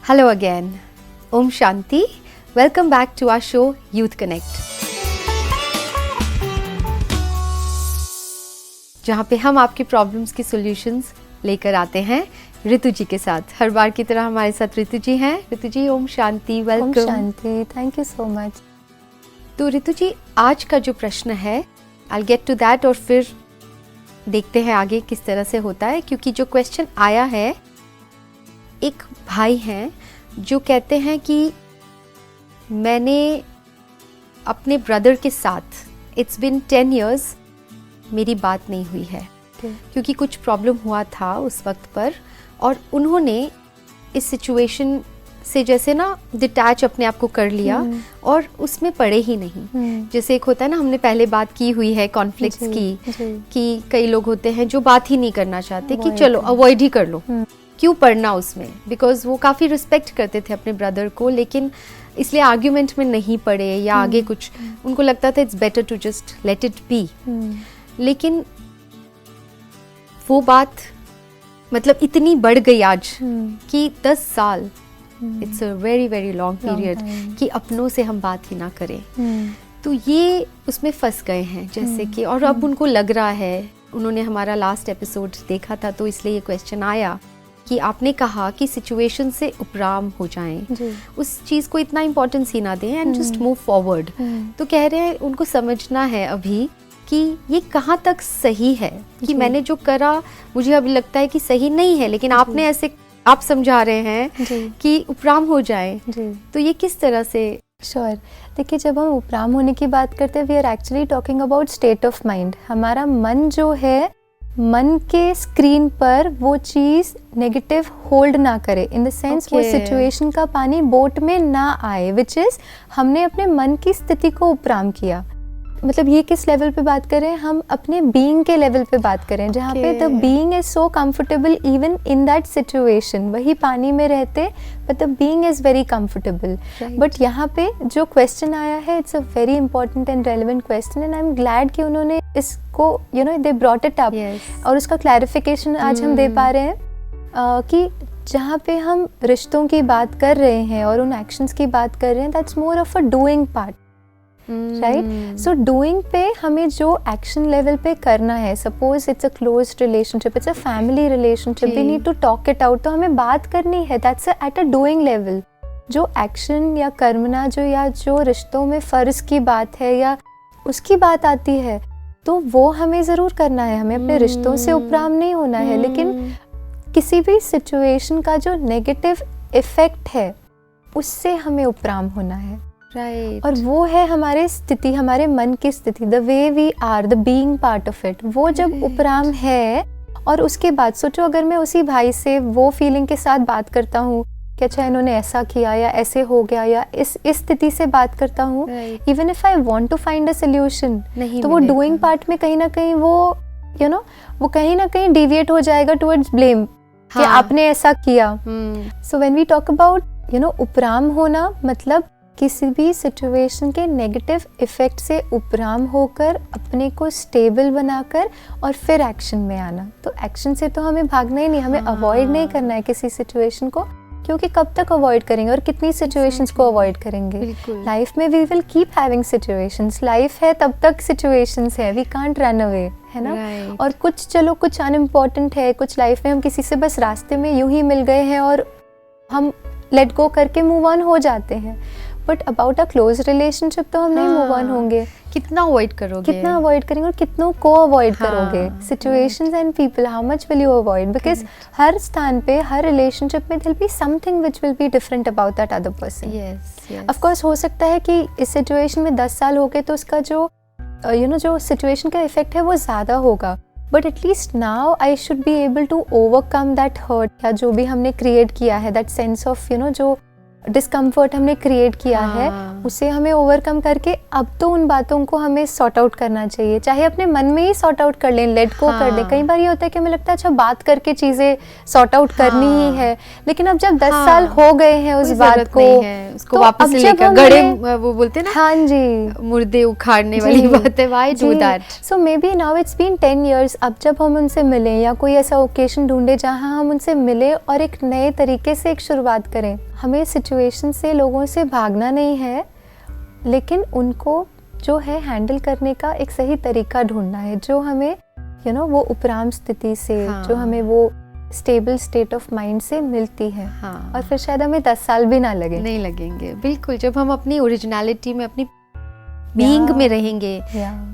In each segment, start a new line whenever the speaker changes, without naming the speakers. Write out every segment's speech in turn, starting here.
Hello again. Om Shanti. Welcome back to our show Youth Connect. जहाँ पे हम आपकी प्रॉब्लम्स की सॉल्यूशंस लेकर आते हैं ऋतु जी के साथ। हर बार की तरह हमारे साथ ऋतु जी हैं। Ritu ji Om Shanti, welcome.
Om Shanti, thank you so much.
तो ऋतु जी आज का जो प्रश्न है, I'll get to that और फिर देखते हैं आगे किस तरह से होता है, क्योंकि जो क्वेश्चन आया है, एक भाई हैं जो कहते हैं कि मैंने अपने ब्रदर के साथ इट्स बिन 10 years मेरी बात नहीं हुई है क्योंकि कुछ प्रॉब्लम हुआ था उस वक्त पर, और उन्होंने इस सिचुएशन से जैसे ना डिटैच अपने आप को कर लिया और उसमें पड़े ही नहीं। जैसे एक होता है ना, हमने पहले बात की हुई है कॉन्फ्लिक्ट्स की कि कई लोग होते हैं जो बात ही नहीं करना चाहते कि चलो अवॉइड ही कर लो, क्यों पढ़ना उसमें, बिकॉज वो काफ़ी रिस्पेक्ट करते थे अपने ब्रदर को, लेकिन इसलिए आर्ग्यूमेंट में नहीं पड़े या आगे कुछ उनको लगता था it's better to just let it be. लेकिन वो बात मतलब इतनी बढ़ गई आज कि 10 साल, it's a very very long period कि अपनों से हम बात ही ना करें। तो ये उसमें फंस गए हैं जैसे कि, और अब उनको लग रहा है, उन्होंने हमारा लास्ट एपिसोड देखा था तो इसलिए ये क्वेश्चन आया कि आपने कहा कि सिचुएशन से उपराम हो जाएं, उस चीज़ को इतना इम्पोर्टेंस ही ना दें एंड जस्ट मूव फॉरवर्ड। तो कह रहे हैं उनको समझना है अभी कि ये कहाँ तक सही है कि मैंने जो करा मुझे अभी लगता है कि सही नहीं है, लेकिन आपने ऐसे आप समझा रहे हैं कि उपराम हो जाए, तो ये किस तरह से?
श्योर। देखिए, जब हम उपराम होने की बात करते हैं, we are actually talking about state of mind. हमारा मन जो है, मन के स्क्रीन पर वो चीज़ नेगेटिव होल्ड ना करे, इन द सेंस वो सिचुएशन का पानी बोट में ना आए, विच इज़ हमने अपने मन की स्थिति को उपराम किया। मतलब ये किस लेवल पे बात करें, हम अपने बीइंग के लेवल पे बात करें, जहाँ पे the being is so comfortable even in that situation. वही पानी में रहते but the being is very comfortable. But यहाँ पे जो क्वेश्चन आया है, it's a very important and relevant question, and I am glad कि उन्होंने इसको दे ब्रॉट इट अप, और उसका क्लैरिफिकेशन आज हम दे पा रहे हैं कि जहाँ पे हम रिश्तों की बात कर रहे हैं और उन एक्शंस की बात कर रहे हैं, that's more of a doing part, right? So doing पे हमें जो एक्शन लेवल पे करना है, suppose it's a close relationship, it's a family relationship, we need to talk it out, तो हमें बात करनी है, that's at a doing level. जो एक्शन या कर्मना जो रिश्तों में फ़र्ज की बात है या उसकी बात आती है, तो वो हमें ज़रूर करना है, हमें अपने रिश्तों से उपराम नहीं होना है, लेकिन किसी भी सिचुएशन का जो नेगेटिव इफ़ेक्ट है उससे हमें उपराम होना है।
Right.
और वो है हमारे स्थिति, हमारे मन की स्थिति, the way we are, the being part of it. वो जब उपराम है, और उसके बाद सोचो अगर मैं उसी भाई से वो फीलिंग के साथ बात करता हूँ कि अच्छा इन्होंने ऐसा किया या ऐसे हो गया, या इस स्थिति से बात करता हूँ, even if I want to find a solution, तो वो डूइंग पार्ट में कहीं ना कहीं वो वो कहीं ना कहीं डिविएट हो जाएगा टुवर्ड्स ब्लेम कि आपने ऐसा किया। So when we talk about उपराम होना, मतलब किसी भी सिचुएशन के नेगेटिव इफ़ेक्ट से उपराम होकर अपने को स्टेबल बनाकर और फिर एक्शन में आना। तो एक्शन से तो हमें भागना ही नहीं, हमें अवॉइड नहीं करना है किसी सिचुएशन को, क्योंकि कब तक अवॉइड करेंगे और कितनी सिचुएशंस को अवॉइड करेंगे? लाइफ में we will keep having situations, life है तब तक सिचुएशंस है, वी कांट रन अवे, है ना? और कुछ अनइम्पॉर्टेंट है, कुछ लाइफ में हम किसी से बस रास्ते में यूं ही मिल गए हैं और हम लेट गो करके मूव ऑन हो जाते हैं। But about a close relationship तो हम नहीं मूव ऑन होंगे।
कितना अवॉइड करोगे,
कितना अवॉइड करेंगे और कितनों को अवॉइड करोगे? Situations and people, how much will you avoid? Because हर स्थान पे, हर रिलेशनशिप में there will be something which will be different about that other person. Of course हो सकता है कि इस सिचुएशन में 10 साल हो गए तो उसका जो जो सिचुएशन का इफेक्ट है वो ज़्यादा होगा, but at least now I should be able to overcome that hurt, या जो भी हमने क्रिएट किया है, दैट सेंस ऑफ जो डिस्कम्फर्ट हमने क्रिएट किया है, उसे हमें ओवरकम करके अब तो उन बातों को हमें सॉर्ट आउट करना चाहिए, चाहे अपने मन में ही सॉर्ट आउट कर लें, लेट गो कर दें। कई बार ये होता है कि हमें लगता है अच्छा बात करके चीज़ें सॉर्ट आउट करनी ही है, लेकिन अब जब 10 साल हो गए हैं उस बात को,
उसको
तो
वापस
अब जब
लेकर
हम
गड़े
हमें-
वो बोलते हैं ना,
हाँ जी,
मुर्दे उखाड़ने वाली बात है, why do that?
So maybe now it's been 10 years। अब जब हम उनसे मिलें या कोई ऐसा ओकेशन ढूंढे जहां हम उनसे मिले और एक नए तरीके से एक शुरुआत करें, हमें सिचुएशन से, लोगों से भागना नहीं है, लेकिन उनको जो है हैंडल करने का एक सही तरीका ढूंढना है, जो हमें वो उपराम स्थिति से,
हाँ।
जो हमें वो स्टेबल स्टेट ऑफ माइंड से मिलती है।
हाँ,
और फिर शायद हमें 10 साल भी ना लगे।
नहीं लगेंगे, बिल्कुल। जब हम अपनी ओरिजिनलिटी में, अपनी बीइंग में रहेंगे,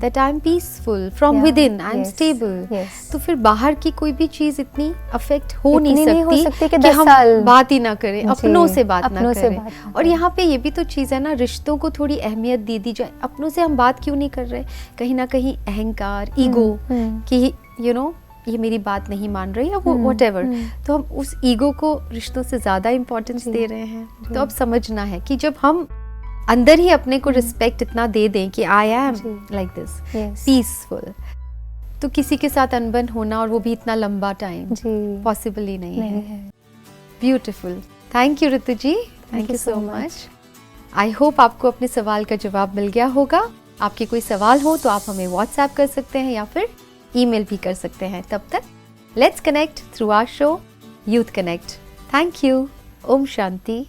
that I am peaceful from with in, I am stable, तो फिर बाहर की कोई भी चीज इतनी अफेक्ट हो नहीं सकती
कि
कि
10
हम
साल
बात ही ना करें, अपनों से बात ना
अपनों से
करें।
बात ना
और
करें।
यहाँ पे ये भी तो चीज़ है ना, रिश्तों को थोड़ी अहमियत दे दी जाए। अपनों से हम बात क्यों नहीं कर रहे? कहीं ना कहीं अहंकार, ईगो कि ये मेरी बात नहीं मान रही है, वो व्हाटएवर, तो हम उस ईगो को रिश्तों से ज़्यादा इम्पोर्टेंस दे रहे हैं। तो अब समझना है कि जब हम अंदर ही अपने को रिस्पेक्ट इतना दे दें कि I am like this, peaceful, तो किसी के साथ अनबन होना, और वो भी इतना लंबा टाइम, पॉसिबल ही नहीं है। Beautiful, thank you Ritu ji, thank you so much. I hope आपको अपने सवाल का जवाब मिल गया होगा। आपके कोई सवाल हो तो आप हमें व्हाट्सएप कर सकते हैं या फिर ईमेल भी कर सकते हैं। तब तक let's connect through our show youth connect. Thank you. ओम शांति।